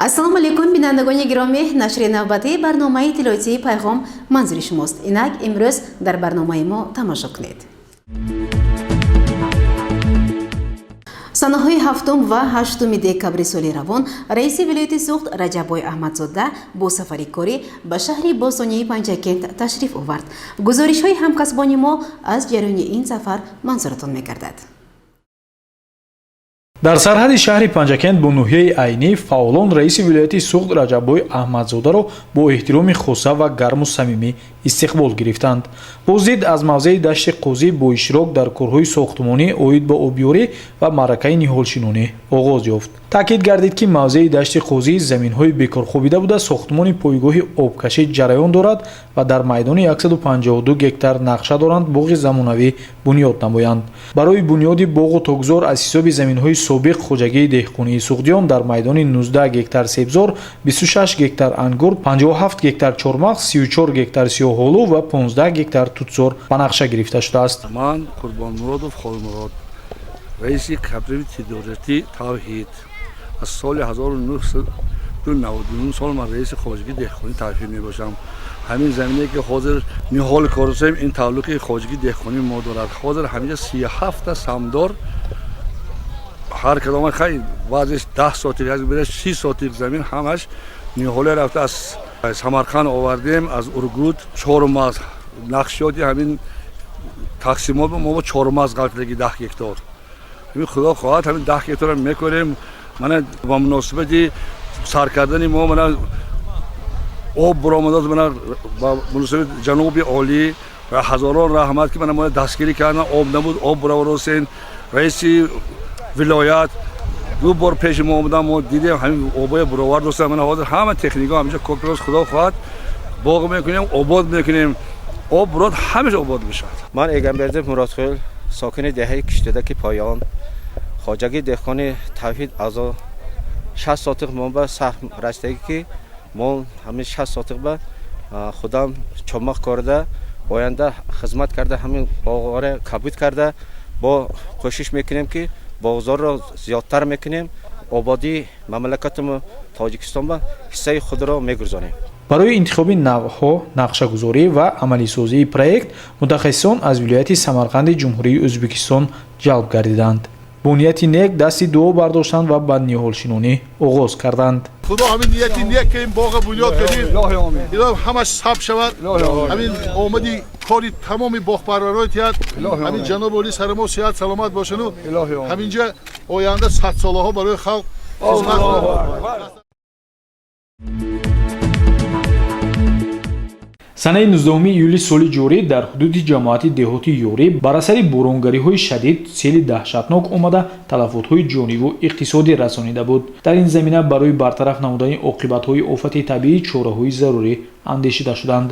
ассалому алайкум бинандагони гиромӣ, нашри навбатии барномаи иттилоотии пайғом манзури шумост. Инак имрӯз дар барномаи мо тамошо кунед. санаҳои 7 ва 8 декабри соли равон раиси вилояти суғд Раҷаббой Аҳмадзода бо сафари корӣ ба шаҳри босонии Панҷакент ташриф овард. гузоришҳои ҳамкасбони мо аз ҷараёни ин сафар манзуратон мегардад. дар сарҳади шаҳри Панҷакент бо ноҳияи айнӣ фаъолон раиси вилояти суғд Раҷаббой Аҳмадзодаро бо эҳтироми хоса ва гарму самимӣ истиқбол гирифтанд. боздид аз мавзеи дашти Қозӣ бо иштирок дар корҳои сохтмонӣ оид ба обёрӣ ва маъракаи ниҳолшинонӣ оғоз ёфт. таъкид гардид ки мавзеи дашти Қозӣ заминҳои бекорхобида буда сохтмони пойгоҳи обкашӣ ҷараён дорад ва дар майдони 152 гектар нақша доранд боғи замонавӣ бунёд намоянд. барои бунёди боғу тогзор аз ҳисоби заминҳои собиқ хоҷагии деҳқонии суғдиён дар майдони 19 гектар себзор, 26 гектар ангур, 57 гектар чормағз, 34 гектар сиёҳолу ва 15 гектар тутзор ба нақша гирифта шудааст. ман Қурбонмуродов Холмурод, раиси кооперативи тиҷорати Тавҳид, аз соли 1999 сол ман раиси хоҷагии деҳқонии Тавҳид мебошам. ҳамин замине ки ҳозир ниҳоли корусем ин тааллуқи хоҷагии деҳқонии мо дорад. ҳозир ҳаминҷа 37 та самдор, ҳар кадом хай баъзеш 10 сотик, 30 сотик замин ҳамаш ниҳоле рафта. аз Самарқанд овардем, аз Ургут, чормағз нақшиёти ҳамин тақсимот мо бо чормағз галтаги 10 гектор. ҳамин худо хоҳад ҳамин 10 гектора мекунем. мана ба муносибати сар кардани мо мана об буромадад, мана ба муносибати ҷаноби олӣ ва ҳазорон раҳмат ки мана мо дастгирӣ кардан, об набуд, об бураваросен. раиси вилоят ду бор пеши мо омадан, мо дидем ҳамин обои буровар достан. мана ҳозир ҳама техника ҳаминҷа копирос худо хоҳад боғ мекунем, обод мекунем, об бурод ҳамеша обод мешавад. ман Эгамберди Муратхӯл, сокини деҳаи Киштадаки Поён, хоҷагии деҳқони Тавҳид аъзо 60 сотиқ мо ба сахм растагӣ ки мо ҳамин 60 сотиқ ба худам чомақ корида оянда хизмат карда ҳамин боғоре кабуд карда бо кӯшиш мекунем ки боғзорро зиёдтар мекунем, ободии мамлакатимо Тоҷикистон ба ҳиссаи худро мегузорем. барои интихоби навъҳо, нақшагузорӣ ва амалисозии проект мутахассисон аз вилояти Самарқанди Ҷумҳурии Ӯзбекистон ҷалб гардиданд. бо нияти нек дасти дуо бардоштанд ва ба ниҳолшинонӣ оғоз карданд. худо ҳамин нияти нек ки ин боға бунёд кардем, илоҳ ҳамаш саб шавад. ҳамин омади кори тамоми боғпарварои тиҳад, ҳамин ҷаноб оли сарамо сиҳат саломат бошану ҳаминҷа оянда садсолаҳо барои халқ хизмат кунад. санаи 19 июли соли ҷорӣ дар ҳудуди ҷамоати деҳоти Ёрӣ бар асари боронгариҳои шадид селидаҳшатнок омада талафотҳои ҷониву иқтисодӣ расонида буд. дар ин замина барои бартараф намудани оқибатҳои офати табиӣ чораҳои зарурӣ андешида шуданд.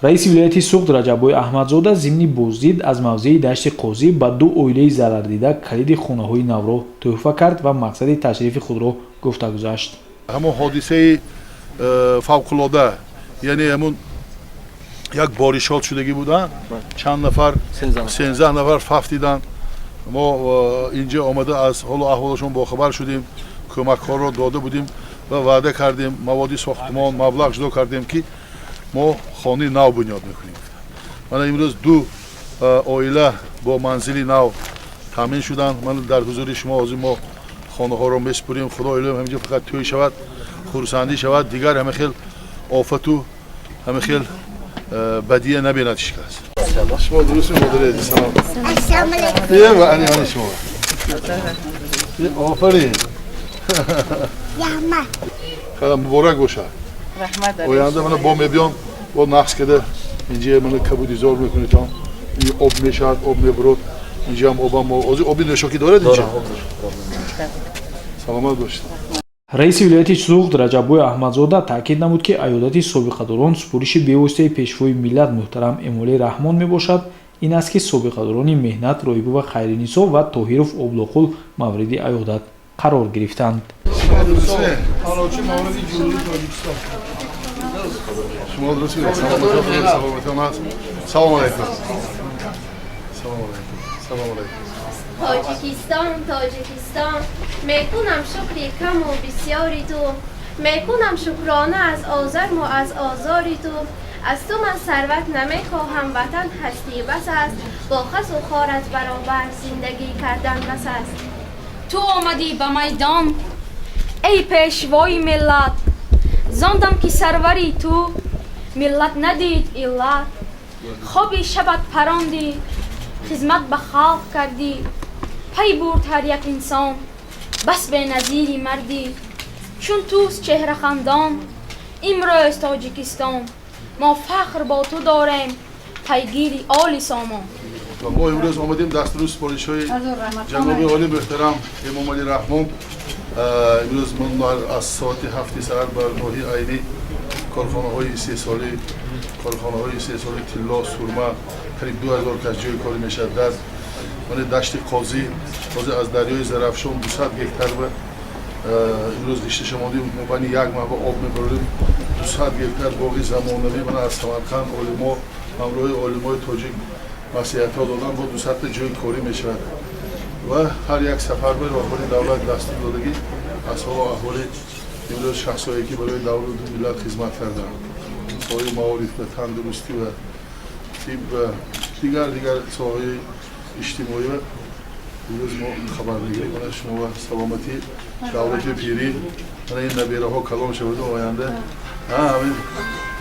раиси вилояти суғд Раҷаббой Аҳмадзода зимни боздид аз мавзеи дашти Қозӣ ба ду оилаи зарардида калиди хонаҳои навро тӯҳфа кард ва мақсади ташрифи худро гуфта гузашт. ҳамон ҳодисаи фавқулода, яъне ҳамон як боришот шудагӣ буданд, чанд нафар 13 нафар фафтиданд. мо инҷа омада аз ҳолу аҳволашон бохабар шудем, кӯмакҳоро дода будем ва ваъда кардем, маводи сохтмон маблағ ҷудо кардем ки мо хонаи нав бунёд мекунем. мана имрӯз ду оила бо манзили нав таъмин шуданд. ман дар ҳузури шумо ҳозир мо хонаҳоро месупурем. худо илоҳ ҳаминҷа фақат тӯй шавад, хурсандӣ шавад, дигар ҳама хел офату ҳама хел بدیه نبیند شکست. شما درست مدرید سلام. السلام علیکم. و علی شما. آفرین. رحمت. خدا مبارک باشه. رحمت دارید. آینده من با میبیام با نقص کده اینجا من کبودی زار میکنید تا این آب میشد، آب میبرد. اینجا هم آبم آبی نشاکی دارد اینجا. سلامت باشید. раиси вилояти суғд Раҷаббой Аҳмадзода таъкид намуд ки айёдати собиқадорон супуриши бевоситаи пешвои миллат муҳтарам Эмоли Раҳмон мебошад. ин аст ки собиқадорони меҳнат Роҳибова Хайринисо ва Тоҳиров Облоқул мавриди айёдат қарор гирифтанд. تاجیکستان میکنم شکری کم و بسیاری تو میکنم شکرانه از آزرم و از آزاری تو. از تو من ثروت نمیخواهم، وطن هستی بس است. با خس و خارت برابر زندگی کردن بس است. تو آمدی به میدان ای پیشوای ملت، زاندم که سروری تو ملت ندید علت. خوابی شبت پراندی، خدمت به خلق کردی، پی برد هر یک انسان بس به نظیری مردی. چون توست چهره خندان امروز تاجیکستان، ما فخر با تو داریم پیگیری آل سامان. ما امروز آمدیم دستور سپارش های جناب عالی محترم امام علی رحمان. امروز من از ساعت 7 سحر بر راهی عینی کارخانه های 3 ساله طلا سرما قریب 2000 کس جای کاری میشد. من دشت قاضی از دریای زرافشان 200 گکتار به امروز رشته شمالی ما بین یک ماه آب میبریم. 200 گکتار باغی زمانوی من از سمرقند علما همراه علمای تاجیک مسیحیت ها دادن با 200 جای کاری میشود و هر یک سفر به راهبری دولت دستور دادگی اصحاب احوال امروز شخصایی که برای دولت و ملت خدمت کردن، سایر موارد و تندرستی و طب و دیگر سایر اجتماعی و امروز ما خبرنگاری کنه شما و سلامتی دولت پیری من این نبیره ها کلام شود و آینده همین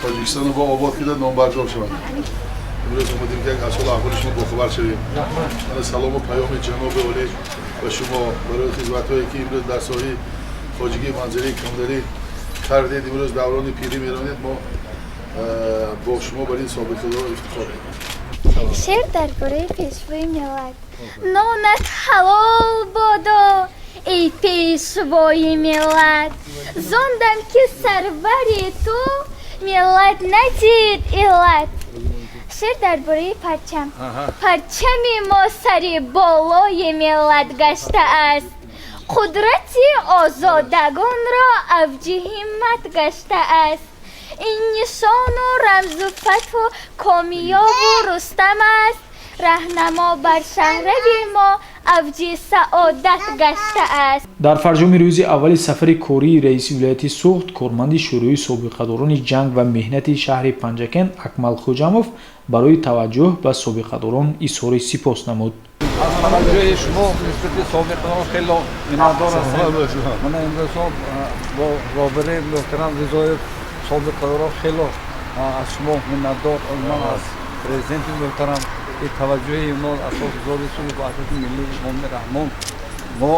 تاجیکستان با آباد کرده نامبردار شود. امروز اومدیم که اصل احوال شما باخبر شویم. من سلام و پیام جناب عالی و شما برای خدمت‌هایی که امروز در ساحه خواجگی منظره کمدری کردید، امروز دوران پیری میرانید، ما با شما بر این سابقه دار افتخار می‌کنیم. شعر درباره پیشوای ملت. نانت حلال بادا ای پیشوای ملت، زاندم که سروری تو ملت ندید علت. شعر درباره پرچم. پرچم ما سری بالای ملت گشته است، قدرت آزادگان را اوج همت گشته است. این نشان و رمز و فتح و کامیاب و رستم است، رهنما بر شهروی ما اوج سعادت گشته است. дар фарҷоми рӯзи аввали сафари кории раиси вилояти суғд корманди шӯрои собиқадорони ҷанг ва меҳнати шаҳри панҷакен акмал хоҷамов барои таваҷҷӯҳ ба собиқадорон изҳори сипос намуд. از توجه شما نسبت سابقان خیلی منادار هستم. من امروز با رابطه محترم رضای سابقان خیلی از شما منادار من از پرزیدنت محترم این توجه ما اساس گذاری سوی وحدت ملی امام رحمان. ما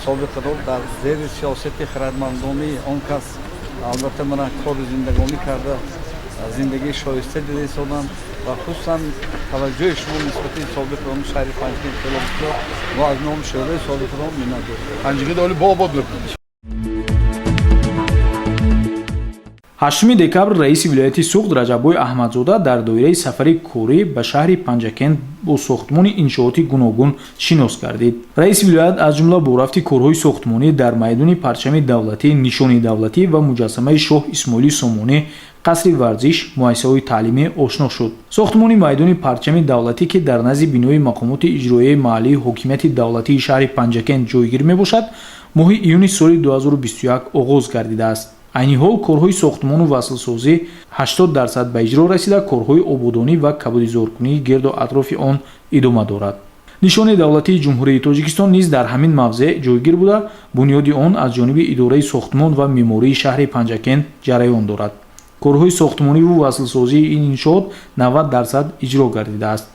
سابقان در زیر سیاست خردمندانه آن کس البته من کار زندگانی کرده، زندگی شایسته دیده سادم و خصوصا توجه شما نسبت سابقان شهر پنجگین خیلی بسیار و از نام شورای سابقان منادار. پنجگین عالی با آباد بکنید. 8 декабр раиси вилояти суғд раҷаббой аҳмадзода дар доираи сафари корӣ ба шаҳри панҷакент бо сохтмони иншооти гуногун шинос гардид. раиси вилоят аз ҷумла бо рафти корҳои сохтмонӣ дар майдони парчами давлатӣ, нишони давлатӣ ва муҷассамаи шоҳ исмоили сомонӣ, қасри варзиш, муассисаҳои таълимӣ ошно шуд. сохтмони майдони парчами давлатӣ ки дар назди бинои мақомоти иҷроияи маҳаллии ҳокимияти давлатии шаҳри панҷакент ҷойгир мебошад, моҳи июни соли 2021 оғоз гардидааст. айни ҳол корҳои сохтмону васлсозӣ 80% ба иҷро расида, корҳои ободонӣ ва кабудизоркунии герду атрофи он идома дорад. нишони давлатии ҷумҳурии тоҷикистон низ дар ҳамин мавзеъ ҷойгир буда, бунёди он аз ҷониби идораи сохтмон ва меъмории шаҳри панҷакент ҷараён дорад. корҳои сохтмониву васлсозии ин иншоот 90% иҷро гардидааст.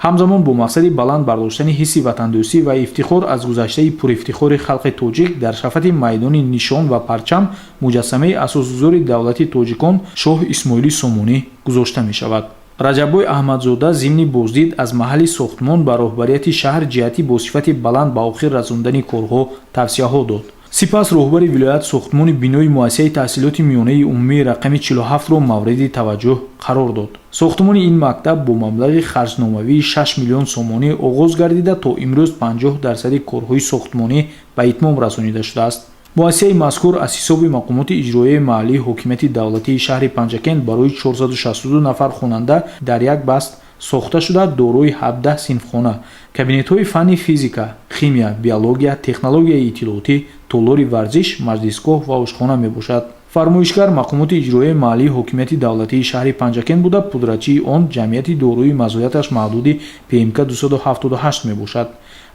ҳамзамон бо мақсади баланд бардоштани ҳисси ватандӯстӣ ва ифтихор аз гузаштаи пуифтихори халқи тоҷик дар шафати майдони нишон ва парчам муҷассамаи асосгузори давлати тоҷикон шоҳ исмоили сомонӣ гузошта мешавад. раҷаббой аҳмадзода зимни боздид аз маҳалли сохтмон ба роҳбарияти шаҳр ҷиҳати бо сифати баланд ба охир расондани корҳо тавсияҳо дод. сипас роҳбари вилоят сохтмони бинои муассисаи таҳсилоти миёнаи умумии рақами 47-ро мавриди таваҷҷӯҳ қарор дод. сохтмони ин мактаб бо маблағи харҷномавии 6 миллион сомонӣ оғоз гардида, то имрӯз 50% корҳои сохтмонӣ ба итмом расонида шудааст. муассисаи мазкур аз ҳисоби мақомоти иҷроияи маҳаллии ҳокимияти давлатии шаҳри панҷакент барои 462 нафар хонанда дар як баст сохта шуда, дорои 17 синфхона, кабинетҳои фанни физика, химия, биология, технологияи иттилоотӣ, толори варзиш, маҷлисгоҳ ва ошхона мебошад. фармоишгар мақомоти иҷроии маҳаллии ҳокимияти давлатии шаҳри панҷакент буда пудрачии он ҷамъияти дорои мазояташ маҳдуди пмк 278 мебошад.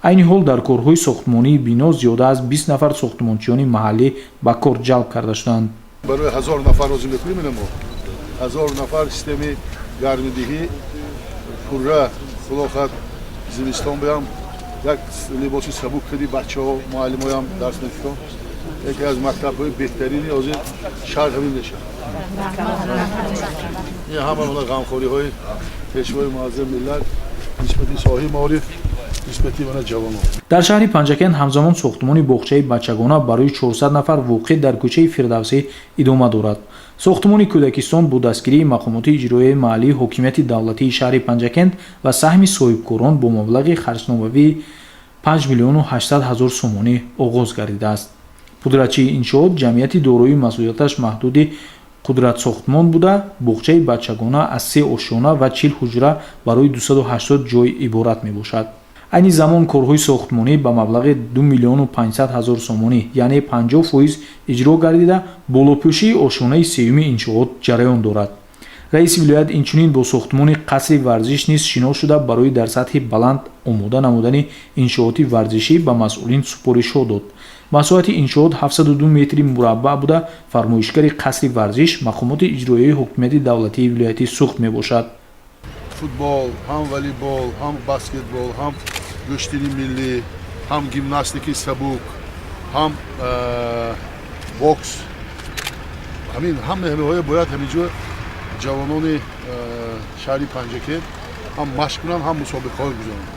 айни ҳол дар корҳои сохтмонии бино зиёда аз 20 нафар сохтмончиёни маҳаллӣ ба кор ҷалб карда шуданд. барои 1000 нафар розӣ мекунем. 1000 нафар системаи гармидиҳӣ пурра хулохат зимистон биям як либоси сабук кади бачаҳо муаллимоям дарс мекунам. яке аз мактабҳои беҳтарини ҳозир шаҳр ҳамин мешавад. ин ҳама ғамхориҳои пешвои муаззам миллат нисбати соҳаи маориф нисбати мана ҷавонон. дар шаҳри панҷакент ҳамзамон сохтмони боғчаи бачагона барои 400 нафар воқеъ дар кӯчаи фирдавсӣ идома дорад. сохтмони кӯдакистон бо дастгирии мақомоти иҷроии маҳаллии ҳокимияти давлатии шаҳри панҷакент ва саҳми соҳибкорон бо маблағи харҷномавии 5 миллиону 800 ҳазор сомонӣ оғоз гардидааст. пудрачии иншоот ҷамъияти дорои масъулияташ маҳдуди қудратсохтмон буда боғчаи бачагона аз 3 ошхона ва 40 ҳуҷра барои 280 ҷой иборат мебошад. айни замон корҳои сохтмонӣ ба маблағи 2 миллиону 500 ҳазор сомонӣ яъне 50% иҷро гардида болопӯшии ошхонаи сеюми иншоот ҷараён дорад. раиси вилоят инчунин бо сохтмони қасри варзиш низ шинос шуда барои дар сатҳи баланд омода намудани иншооти варзишӣ ба масъулин супоришҳо дод. масоҳати иншоот 702 метри мураббаъ буда фармоишгари қасри варзиш мақомоти иҷроии ҳокимияти давлатии вилояти суғд мебошад. футбол, ҳам волейбол, ҳам баскетбол, ҳам гӯштини миллӣ, ҳам гимнастикаи сабук, ҳам бокс. ҳамин ҳамаҳоя бояд ҳаминҷо ҷавонони шаҳри панҷакент ҳам машқ кунанд, ҳам мусобиқаҳо гузоранд.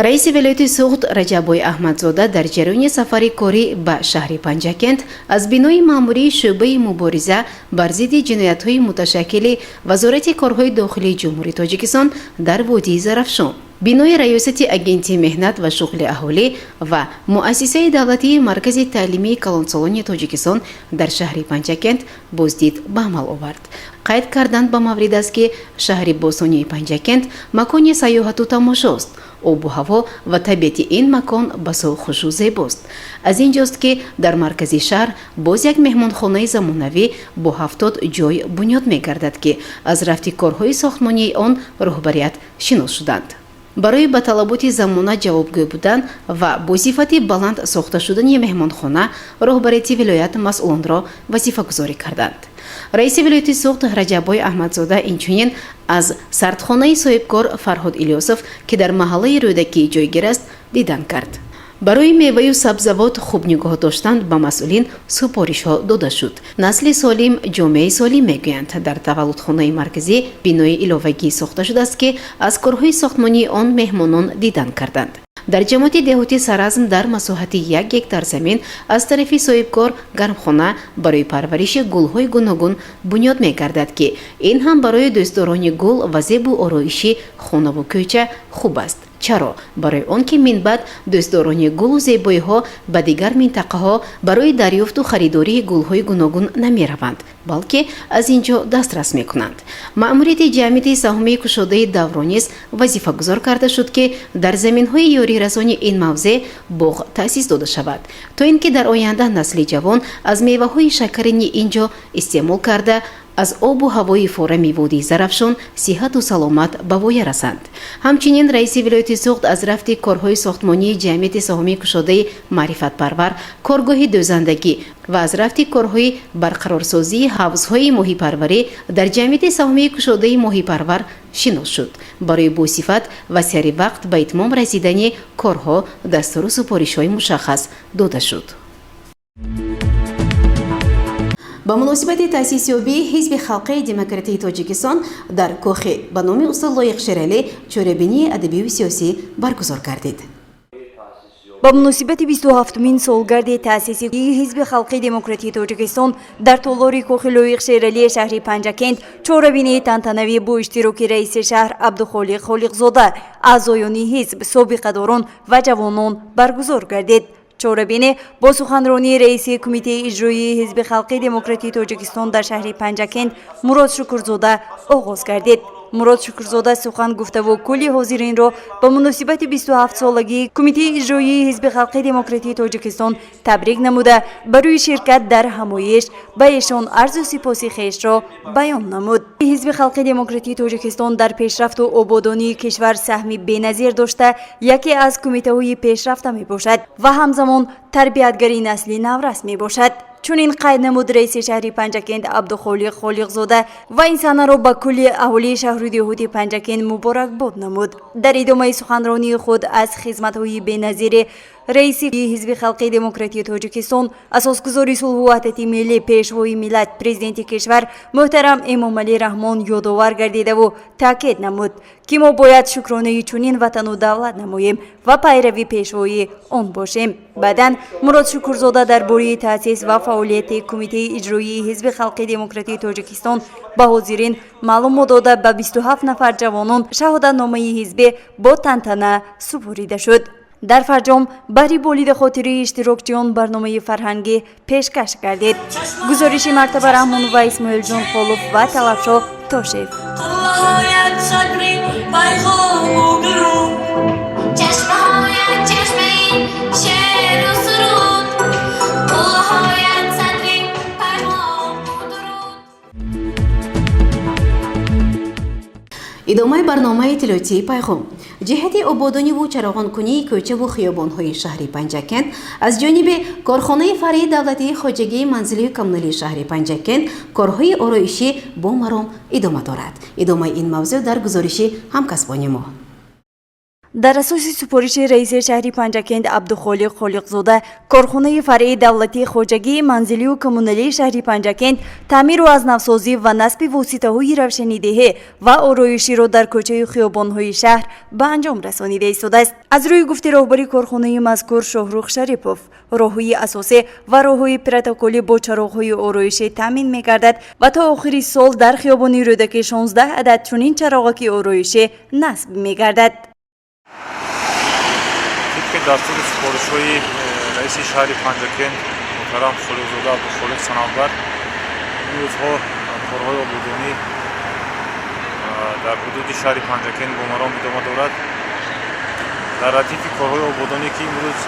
раиси вилояти суғд раҷаббой аҳмадзода дар ҷараёни сафари корӣ ба шаҳри панҷакент аз бинои маъмурии шӯъбаи мубориза бар зидди ҷиноятҳои муташаккили вазорати корҳои дохилии ҷумҳурии тоҷикистон дар водии зарафшон, бинои раёсати агентии меҳнат ва шуғли аҳолӣ ва муассисаи давлатии маркази таълимии калонсолони тоҷикистон дар шаҳри панҷакент боздид ба амал овард. қайд карданд ба маврид аст ки шаҳри босонии панҷакент макони сайёҳату тамошост. обу ҳаво ва табиати ин макон басо хушу зебост. аз ин ҷост ки дар маркази шаҳр боз як меҳмонхонаи замонавӣ бо 70 ҷой бунёд мегардад ки аз рафти корҳои сохтмонии он роҳбарият шинос шуданд. барои ба талаботи замона ҷавобгӯ будан ва бо сифати баланд сохта шудани меҳмонхона роҳбарияти вилоят масъулонро вазифагузорӣ карданд. раиси вилояти суғд раҷаббой аҳмадзода инчунин аз сардхонаи соҳибкор Фарҳод Илёсов ки дар маҳаллаи Рӯдакӣ ҷойгир аст дидан кард. барои меваю сабзавот хуб нигоҳ доштан ба масъулин супоришҳо дода шуд. насли солим ҷомеаи солим мегӯянд. дар таваллудхонаи марказӣ бинои иловагӣ сохта шудааст ки аз корҳои сохтмонии он меҳмонон дидан карданд. дар ҷамоати деҳотӣ саразм дар масоҳати 1 гектар замин аз тарафи соҳибкор гармхона барои парвариши гулҳои гуногун бунёд мегардад ки ин ҳам барои дӯстдорони гул ва зебу ороиши хонаву кӯча хуб аст. чаро? барои он ки минбаъд дӯстдорони гулу зебоиҳо ба дигар минтақаҳо барои дарёфту харидории гулҳои гуногун намераванд, балки аз ин ҷо дастрас мекунанд. маъмурияти ҷамъияти саҳмии кушодаи даврон низ вазифагузор карда шуд ки дар заминҳои ёрирасони ин мавзеъ боғ таъсис дода шавад, то ин ки дар оянда насли ҷавон аз меваҳои шакарини ин ҷо истеъмол карда аз обу ҳавои форами водии зарафшон сиҳату саломат ба воя расанд. ҳамчунин раиси вилояти суғд аз рафти корҳои сохтмонии ҷамъияти саҳмии кушодаи маърифатпарвар, коргоҳи дӯзандагӣ ва аз рафти корҳои барқарорсозии ҳавзҳои моҳипарварӣ дар ҷамъияти саҳмии кушодаи моҳипарвар шинос шуд. барои босифат ва сари вақт ба итмом расидани корҳо дастуру супоришҳои мушаххас дода шуд. ба муносибати таъсисёбии ҳизби халқии демократии тоҷикистон дар кӯхи ба номи устод Лоиқ Шералӣ чорабинии адабию сиёсӣ баргузор гардид. ба муносибати 27-мин солгарди таъсиси ҳизби халқии демократии тоҷикистон дар толори кӯхи Лоиқ Шералии шаҳри Панҷакент чорабинии тантанавӣ бо иштироки раиси шаҳр Абдухолиқ Холиқзода, аъзоёни ҳизб, собиқадорон ва ҷавонон баргузор гардид. чорабине бо суханронии раиси кумитаи иҷроии ҳизби халқии демократии тоҷикистон дар шаҳри Панҷакент Мурод Шукрзода оғоз гардид. мурод шукрзода сухан гуфтаву кулли ҳозиринро ба муносибати 27 солагии кумитаи иҷроии ҳизби халқи демократии тоҷикистон табрик намуда ба рӯи ширкат дар ҳамоиш ба эшон арзу сипоси хешро баён намуд. ҳизби халқи демократии тоҷикистон дар пешрафту ободонии кишвар саҳми беназир дошта яке аз кумитаҳои пешрафта мебошад ва ҳамзамон тарбиятгари насли наврас мебошад. чунин қайд намуд раиси шаҳри Панҷакент Абдухолиқ Холиқзода ва ин санаро ба кулли аҳолии шаҳру деҳоти Панҷакент муборакбод намуд. дар идомаи суханронии худ аз хизматҳои беназири раиси ҳизби халқи демократии тоҷикистон асосгузори сулҳу ваҳдати миллӣ пешвои миллат президенти кишвар муҳтарам Эмомалӣ Раҳмон ёдовар гардидаву таъкид намуд ки мо бояд шукронаи чунин ватану давлат намоем ва пайрави пешвои он бошем. баъдан Мурод Шукрзода дар бораи таъсис ва фаъолияти кумитаи иҷроии ҳизби халқи демократии тоҷикистон ба ҳозирин маълумот дода ба 27 нафар ҷавонон шаҳодатномаи ҳизбӣ бо тантана супорида шуд. дар фарҷом баҳри болида хотирии иштирокчиён барномаи фарҳангӣ пешкаш гардид. гузориши Мартаба Раҳмон ва Исмоилҷон Холов ва Талабшо Тошев. идомаи барномаи иттилоотии пайғом. ҷиҳати ободониву чароғонкунии кӯчаву хиёбонҳои шаҳри Панҷакент аз ҷониби корхонаи фаръии давлатии хоҷагии манзилию коммуналии шаҳри Панҷакент корҳои ороишӣ бо маром идома дорад. идомаи ин мавзӯъ дар гузориши ҳамкасбони мо. дар асоси супориши раиси шаҳри Панҷакент Абдухолиқ Холиқзода корхонаи фаръии давлатии хоҷагии манзилию коммуналии шаҳри Панҷакент таъмиру азнавсозӣ ва насби воситаҳои равшанидеҳӣ ва ороиширо дар кӯчаю хиёбонҳои шаҳр ба анҷом расонида истодааст. аз рӯи гуфти роҳбари корхонаи мазкур Шоҳрух Шарипов роҳҳои асосӣ ва роҳҳои протоколӣ бо чароғҳои ороишӣ таъмин мегардад ва то охири сол дар хиёбони Рӯдаки 16 адад чунин чароғаки ороишӣ насб мегардад. дастури супоришҳои раиси шаҳри Панҷакент муҳтарам Холиқзода Абдухолиқ Санавбар ин рӯзҳо корҳои ободонӣ дар ҳудуди шаҳри Панҷакент бо маром идома дорад. дар радифи корҳои ободонӣ ки имрӯз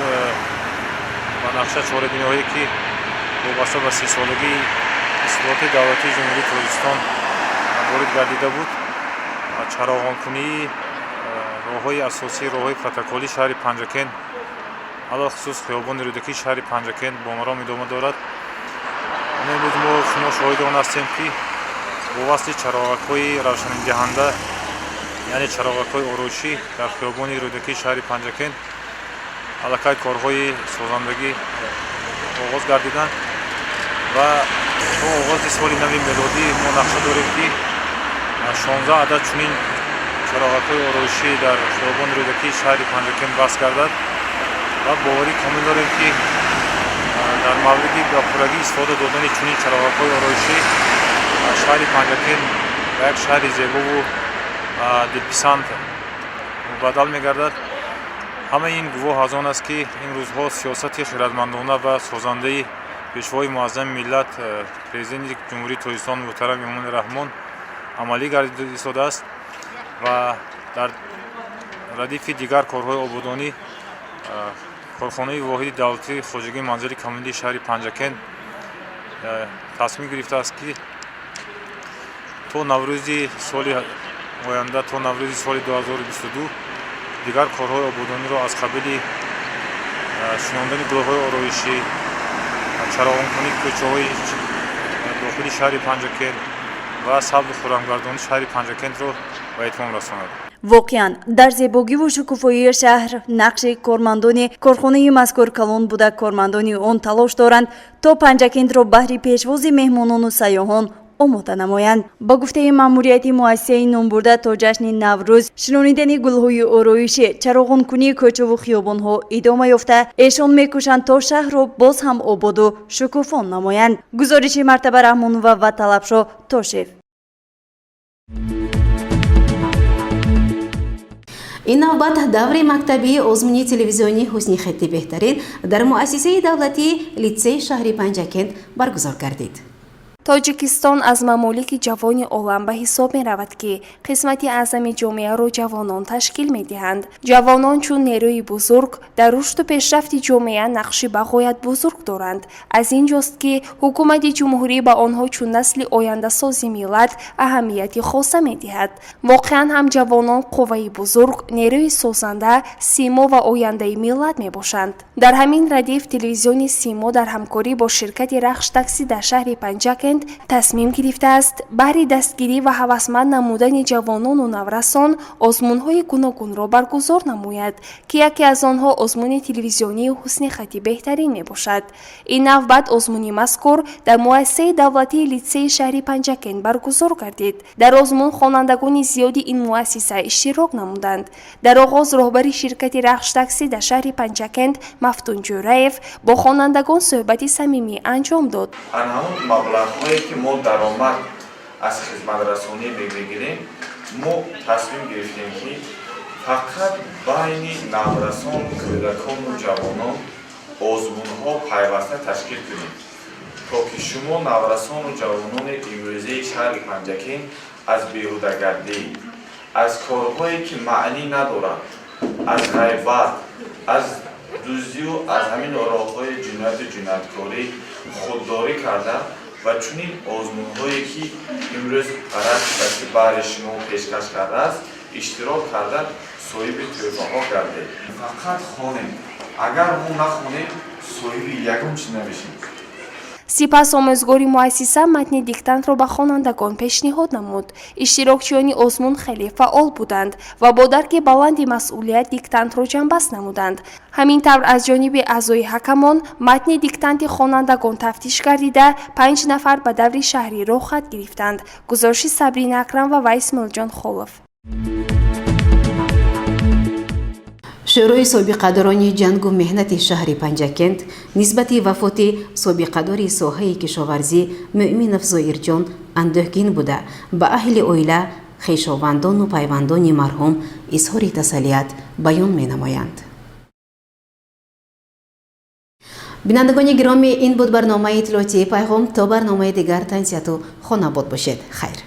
ба нақша чорабиноҳое ки вобаста ба 30 солагии исlohоти давлатии ҷумҳурии Тоҷикистон ворид гардида буд, чароғонкунии роҳҳои асосии роҳҳои протоколии шаҳри Панҷакент алахусус хиёбони Рӯдакии шаҳри Панҷакент бо маром идома дорад. имрӯз мо шумо шоҳиди он ҳастем ки бо васли чароғакҳои равшанидиҳанда яъне чароғакҳои ороишӣ дар хиёбони Рӯдакии шаҳри Панҷакент аллакай корҳои созандагӣ оғоз гардиданд ва то оғози соли нави милодӣ мо нақша дорем ки 16 адад чунин чароғакҳои ороишӣ дар хиёбони Рӯдакии шаҳри Панҷакент бас гардад ва боварӣ комил дорем ки дар мавриди ба пуррагӣ истифода додани чунин чароғакҳои ороишӣ шаҳри Панҷакент ба як шаҳри зебову дилписанд мубаддал мегардад. ҳамаи ин гувоҳ аз он аст ки ин рӯзҳо сиёсати хиратмандона ва созандаи пешвои муаззами миллат президенти ҷумҳурии Тоҷикистон муҳтарам Эмомалӣ Раҳмон амалӣ гардида истодааст ва дар радифи дигар корҳои ободонӣ корхонаи воҳиди давлатии хоҷагии манзили коммуналии шаҳри Панҷакент тасмим гирифтааст ки то наврӯзи соли оянда то наврӯзи соли 2022 дигар корҳои ободониро аз қабили шинондани гурӯҳҳои ороишӣ, чароғонкунии кӯчаҳои дохили шаҳри Панҷакент ва сабзу хӯрамгардонии шаҳри Панҷакентро ба итмом расонад. воқеан дар зебогиву шукуфоии шаҳр нақши кормандони корхонаи мазкур калон буда кормандони он талош доранд то Панҷакентро баҳри пешвози меҳмонону сайёҳон омода намоянд. ба гуфтаи маъмурияти муассисаи номбурда то ҷашни Наврӯз шинонидани гулҳои ороишӣ, чароғонкунии кӯчаву хиёбонҳо идома ёфта, эшон мекӯшанд то шаҳрро боз ҳам ободу шукуфон намоянд. гузориши Мартаба Раҳмонова ва Талабшо Тошев. ин навбат даври мактаби озмуни телевизионии ҳусни хетти беҳтарин дар муассисаи давлатии литсеи шаҳри Панҷакент баргузор гардид. тоҷикистон аз мамолики ҷавони олам ба ҳисоб меравад ки қисмати аъзами ҷомеаро ҷавонон ташкил медиҳанд. ҷавонон чун нерӯи бузург дар рушду пешрафти ҷомеа нақши бағоят бузург доранд. аз ин ҷост ки ҳукумати ҷумҳурӣ ба онҳо чун насли ояндасози миллат аҳамияти хоса медиҳад. воқеан ҳам ҷавонон қувваи бузург, нерӯи созанда, симо ва ояндаи миллат мебошанд. дар ҳамин радиф телевизиони симо дар ҳамкорӣ бо ширкати рахш такси дар шаҳри панҷакент тасмим гирифтааст баҳри дастгирӣ ва ҳавасманд намудани ҷавонону наврасон озмунҳои гуногунро баргузор намояд ки яке аз онҳо озмуни телевизионии ҳусни хати беҳтарин мебошад. ин навбат озмуни мазкур дар муассисаи давлатии литсеи шаҳри панҷакент баргузор гардид. дар озмун хонандагони зиёди ин муассиса иштирок намуданд. дар оғоз роҳбари ширкати рахш такси дар шаҳри панҷакент мафтун ҷӯраев бо хонандагон суҳбати самимӣ анҷом дод. ан ҳамон маблағҳое ки мо даромад аз хизматрасонӣ мегирем, мо тасмим гирифтем ки фақат байни наврасон, кӯдакону ҷавонон озмунҳо пайваста ташкил кунем, то ки шумо наврасону ҷавонони имрӯзаи шаҳри панҷакент аз беҳудагардӣ, аз корҳое ки маънӣ надорад, аз ғайбат, аз дуздию аз ҳамин роҳҳои ҷинояту ҷинояткорӣ худдорӣ карда ва чунин озмунҳое ки имрӯз рақси баҳри шумо пешкаш кардааст иштирок карда соҳиби тӯҳфаҳо гардед. фақат хонем, агар мо нахонем соҳиби ягон чиз намешем. сипас омӯзгори муассиса матни диктантро ба хонандагон пешниҳод намуд. иштирокчиёни озмун хеле фаъол буданд ва бо дарки баланди масъулият диктантро ҷамъбаст намуданд. ҳамин тавр аз ҷониби аъзои ҳакамон матни диктанти хонандагон тафтиш гардида 5 нафар ба даври шаҳриро хат гирифтанд. гузориши Сабрина Акрам ва Вайс Милҷон Холов. шӯрои собиқадорони ҷангу меҳнати шаҳри панҷакент нисбати вафоти собиқадори соҳаи кишоварзӣ Муъминов Зоирҷон андӯҳгин буда ба аҳли оила, хешовандону пайвандони марҳум изҳори тасаллият баён менамоянд. бинандагони гиромӣ, ин буд барномаи иттилоотии Пайғом. то барномаи дигар тансияту хонобод бошед. хайр.